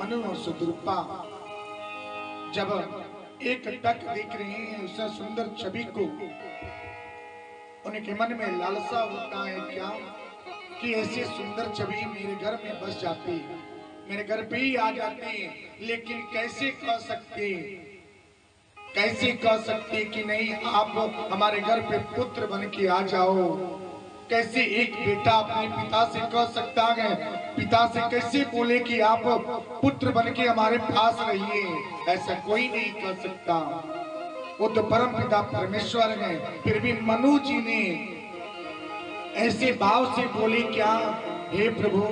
मनु और शत्रुपा जब एक टक देख रहे हैं उस सुंदर छवि को, उनके मन में लालसा होता है क्या कि ऐसी सुंदर छवि मेरे घर में बस जाती, मेरे घर पे ही आ जाती। लेकिन कैसे कह सकते कि नहीं आप हमारे घर पे पुत्र बन के आ जाओ। कैसे एक बेटा अपने पिता से कह सकता है, पिता से कैसे बोले कि आप पुत्र बन के हमारे पास रहिए, ऐसा कोई नहीं कह सकता। वो तो परम पिता परमेश्वर है। फिर भी मनु जी ने ऐसे भाव से बोले क्या, हे प्रभु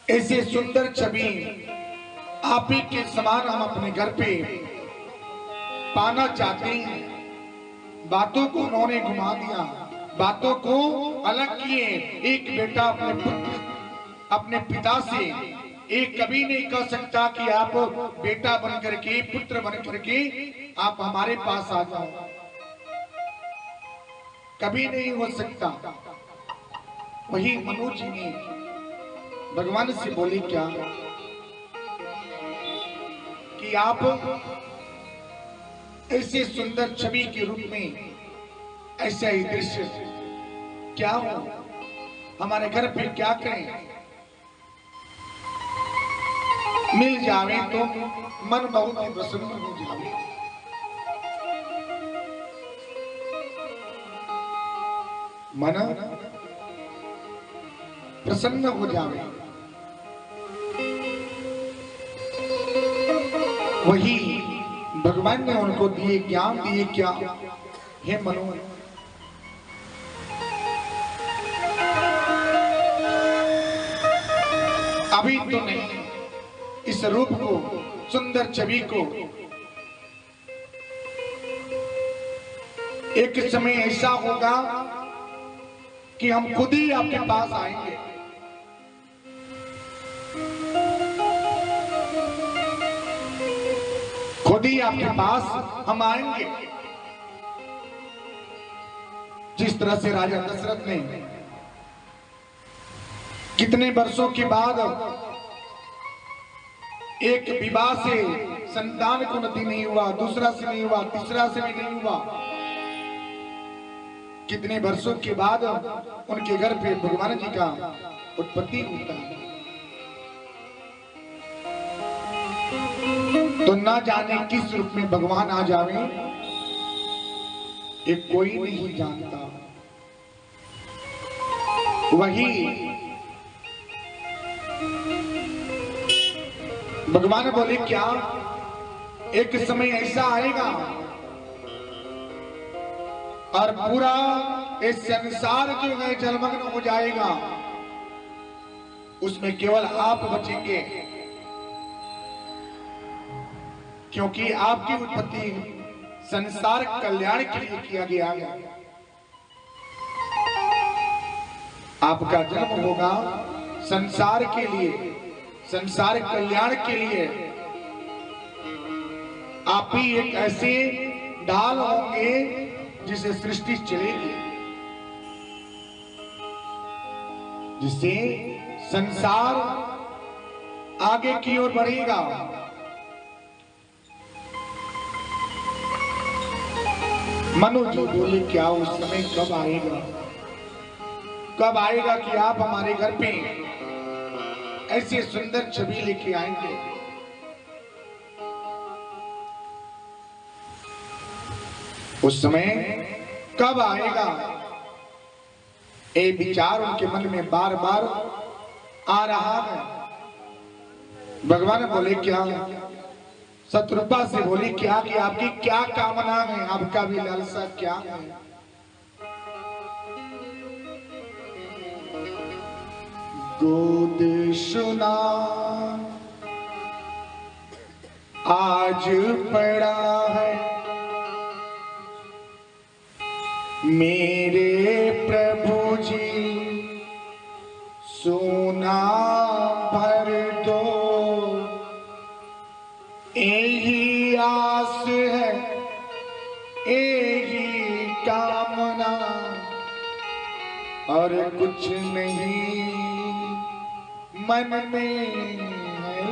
ऐसे सुंदर छवि आप ही के समान हम अपने घर पे पाना चाहते हैं। बातों को उन्होंने घुमा दिया, बातों को अलग किए। एक बेटा अपने पिता से एक कभी नहीं कह सकता कि आप बेटा बन करके, पुत्र बन करके आप हमारे पास आ जाओ, कभी नहीं हो सकता। वही मनु जी ने भगवान से बोले क्या कि आप ऐसे सुंदर छवि के रूप में ऐसा ही दृश्य क्या हो, हमारे घर पे क्या करें, मिल जावे तो मन बहुत ही प्रसन्न हो जावे। मन प्रसन्न हो जावे। वही भगवान ने उनको दिए ज्ञान दिए क्या, हे मनु अभी तो नहीं, इस रूप को, सुंदर छवि को एक समय ऐसा होगा कि हम खुद ही आपके पास आएंगे। खुद ही आपके पास हम आएंगे। जिस तरह से राजा दशरथ ने कितने वर्षों के बाद एक विवाह से संतान को उन्नति नहीं हुआ, दूसरा से नहीं हुआ, तीसरा से भी नहीं हुआ, कितने वर्षों के बाद उनके घर पे भगवान जी का उत्पत्ति होता है। तो ना जाने किस रूप में भगवान आ जावे, ये कोई नहीं जानता। वही भगवान बोले क्या, एक समय ऐसा आएगा और पूरा ये संसार जो है जलमग्न हो जाएगा, उसमें केवल आप बचेंगे, क्योंकि आपकी उत्पत्ति संसार कल्याण के लिए किया गया है। आपका जन्म होगा संसार के लिए, संसार कल्याण के लिए। आप ही एक ऐसे ढाल होंगे जिसे सृष्टि चलेगी, जिससे संसार आगे की ओर बढ़ेगा। मनु जी बोले क्या, उस समय कब आएगा, कब आएगा कि आप हमारे घर पे ऐसी सुंदर छवि लेके आएंगे। उस समय कब आएगा, ये विचार उनके मन में बार बार आ रहा है। भगवान बोले क्या, शत्रुपा से बोली क्या कि आपकी क्या कामना है, आपका भी लालसा क्या है। गोद सुना आज पड़ा है मेरे प्रभु जी, सोना भर दो यही आस है, यही कामना, और कुछ नहीं मन में है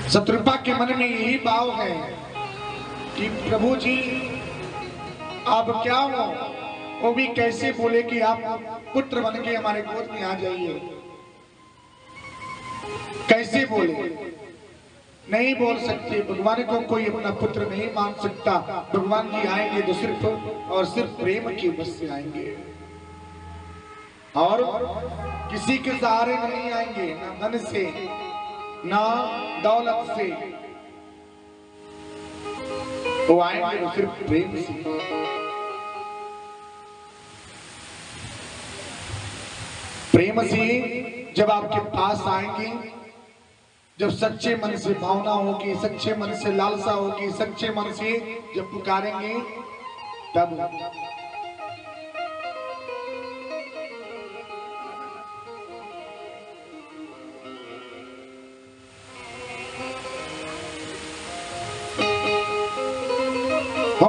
शत्रुपा के मन में यही भाव है कि प्रभु जी आप क्या हो, वो भी कैसे बोले कि आप पुत्र बन के हमारे गोद में आ जाइए। कैसे बोले, नहीं बोल सकते। भगवान को कोई अपना पुत्र नहीं मान सकता। भगवान जी आएंगे तो सिर्फ और सिर्फ प्रेम की बस से आएंगे और किसी के सहारे नहीं आएंगे, ना धन से ना दौलत से। वो आएंगे तो सिर्फ प्रेम से। प्रेम से जब आपके पास आएंगे, जब सच्चे मन से भावना होगी, सच्चे मन से लालसा होगी, सच्चे मन से जब पुकारेंगे तब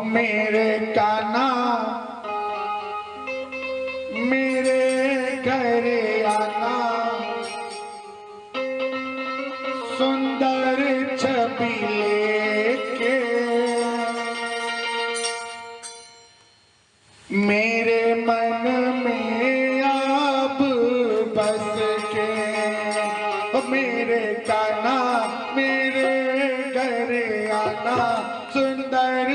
मेरे कान्हा मेरे घर आना, सुंदर छवि लेके मेरे मन में आप बस के। मेरे कान्हा मेरे घर आना, सुंदर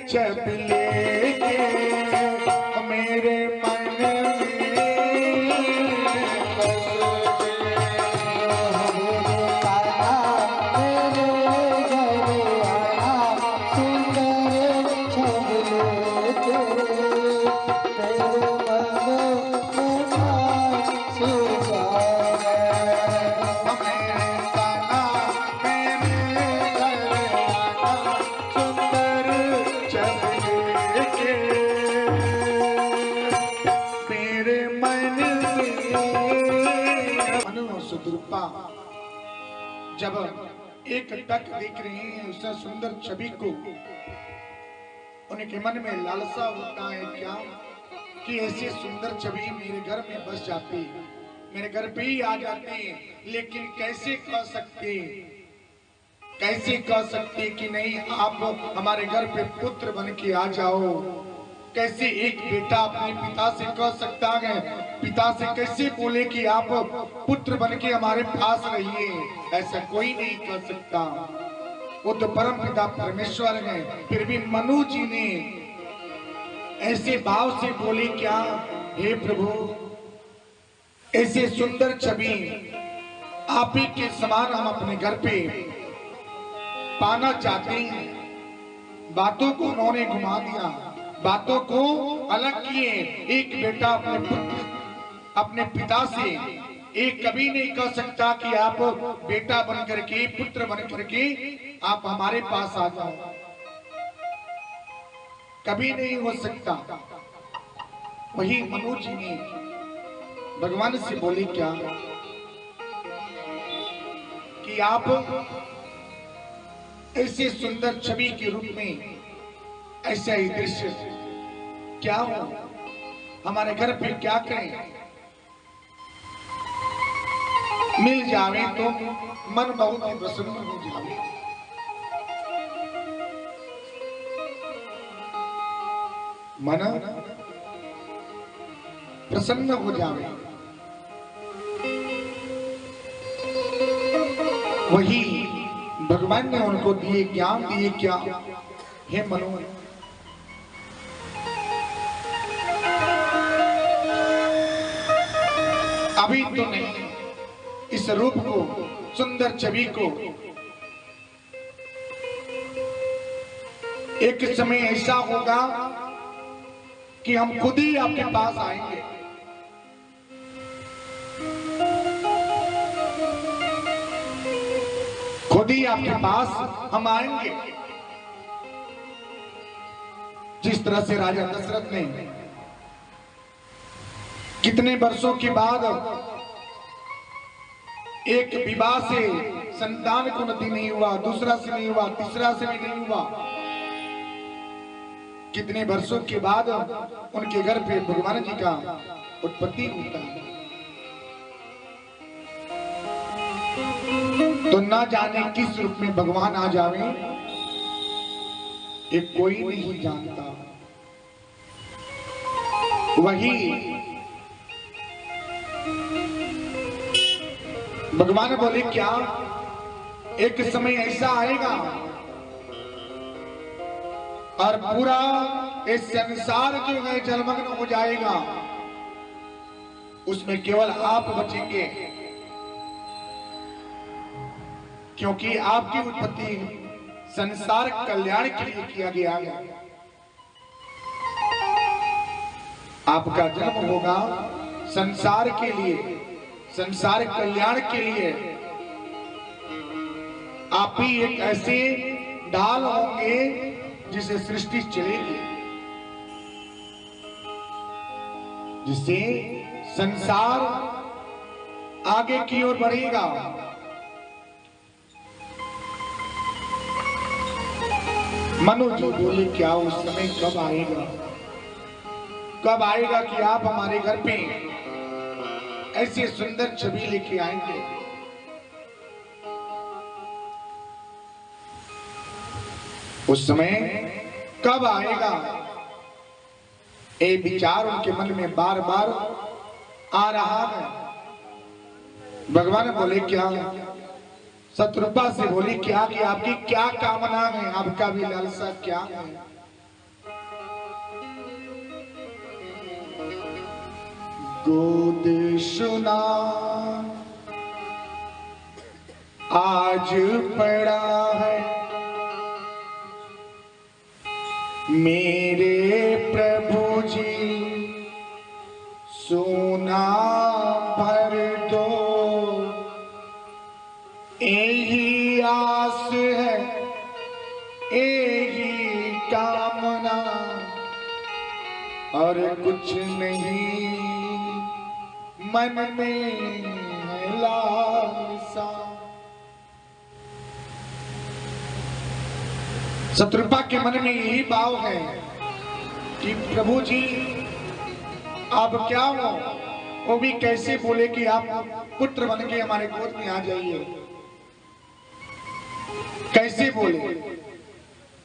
छवि लेके मेरे मन जब एक टक देख रहे हैं उस सुंदर छवि को, उनके मन में लालसा होता है क्या कि ऐसी सुंदर छवि मेरे घर में बस जाती, मेरे घर पे ही आ जाती। लेकिन कैसे कह सकते कि नहीं आप हमारे घर पे पुत्र बन के आ जाओ। कैसे एक बेटा अपने पिता से कह सकता है, पिता से कैसे बोले कि आप पुत्र बन के हमारे पास रहिए। ऐसा कोई नहीं कर सकता। वो तो परम पिता परमेश्वर है। फिर भी मनु जी ने ऐसे भाव से बोले क्या, हे प्रभु ऐसे सुंदर छवि आप ही के समान हम अपने घर पे पाना चाहते हैं। बातों को उन्होंने घुमा दिया, बातों को अलग किए। एक बेटा अपने पिता से एक कभी नहीं कह सकता कि आप बेटा बन करके, पुत्र बन करके आप हमारे पास आ जाओ, कभी नहीं हो सकता। वही मनु जी ने भगवान से बोले क्या कि आप ऐसे सुंदर छवि के रूप में ऐसा ही दृश्य क्या हो, हमारे घर पे क्या करें। मिल जावे तो मन बहुत ही प्रसन्न हो जावे। मन प्रसन्न हो जावे। वही भगवान ने उनको दिए ज्ञान, दिए क्या, हे मनु अभी तो नहीं, इस रूप को, सुंदर छवि को एक समय ऐसा होगा कि हम खुद ही आपके पास आएंगे। खुद ही आपके पास हम आएंगे। जिस तरह से राजा दशरथ ने कितने वर्षों के बाद एक विवाह से संतान को नहीं हुआ, दूसरा से नहीं हुआ, तीसरा से भी नहीं हुआ, कितने वर्षों के बाद उनके घर पे भगवान जी का उत्पत्ति होता है। तो ना जाने किस रूप में भगवान आ जावे, ये कोई नहीं जानता। वही भगवान बोले क्या एक समय ऐसा आएगा और पूरा इस संसार जो है जलमग्न हो जाएगा, उसमें केवल आप बचेंगे, क्योंकि आपकी उत्पत्ति संसार कल्याण के लिए किया गया है। आपका जन्म होगा संसार के लिए, संसार कल्याण के लिए। आप ही एक ऐसे ढाल होंगे जिसे सृष्टि चलेगी, जिससे संसार आगे की ओर बढ़ेगा। मनु जी बोले क्या उस समय कब आएगा, कब आएगा कि आप हमारे घर पे ऐसी सुंदर छवि लेके आएंगे। उस समय कब आएगा, ये विचार उनके मन में बार बार आ रहा है। भगवान बोले क्या, शत्रुपा से बोली क्या कि आपकी क्या कामना है, आपका भी लालसा क्या है। गोद सुना आज पड़ा है मेरे प्रभु जी, सोना भर दो यही आस है यही कामना, और कुछ नहीं मन में लालसा। शत्रुपा के मन में यही भाव है कि प्रभु जी आप क्या हो, वो भी कैसे बोले कि आप पुत्र बन के हमारे गोद में आ जाइए, कैसे बोले,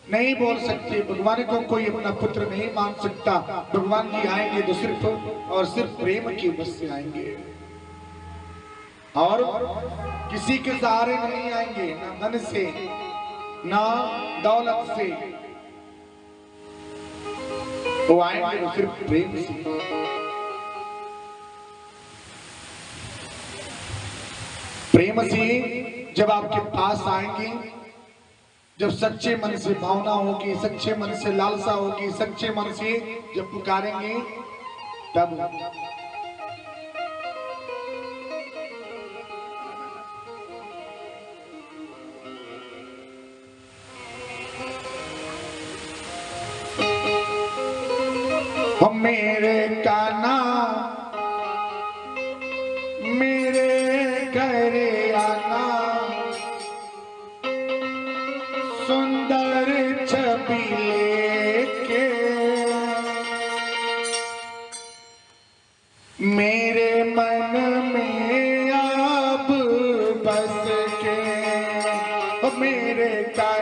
नहीं बोल सकते। भगवान को कोई अपना पुत्र नहीं मान सकता। भगवान जी आएंगे तो सिर्फ और सिर्फ प्रेम की बस से आएंगे, और किसी के सहारे नहीं आएंगे, ना धन से ना दौलत से, वो आएंगे तो सिर्फ प्रेम से। प्रेम से जब आपके पास आएंगे, जब सच्चे मन से भावना होगी, सच्चे मन से लालसा होगी, सच्चे मन से जब पुकारेंगे, तब मेरे कान्हा मेरे घर आना, सुंदर छवि लेके मेरे मन में आप बस के, मेरे का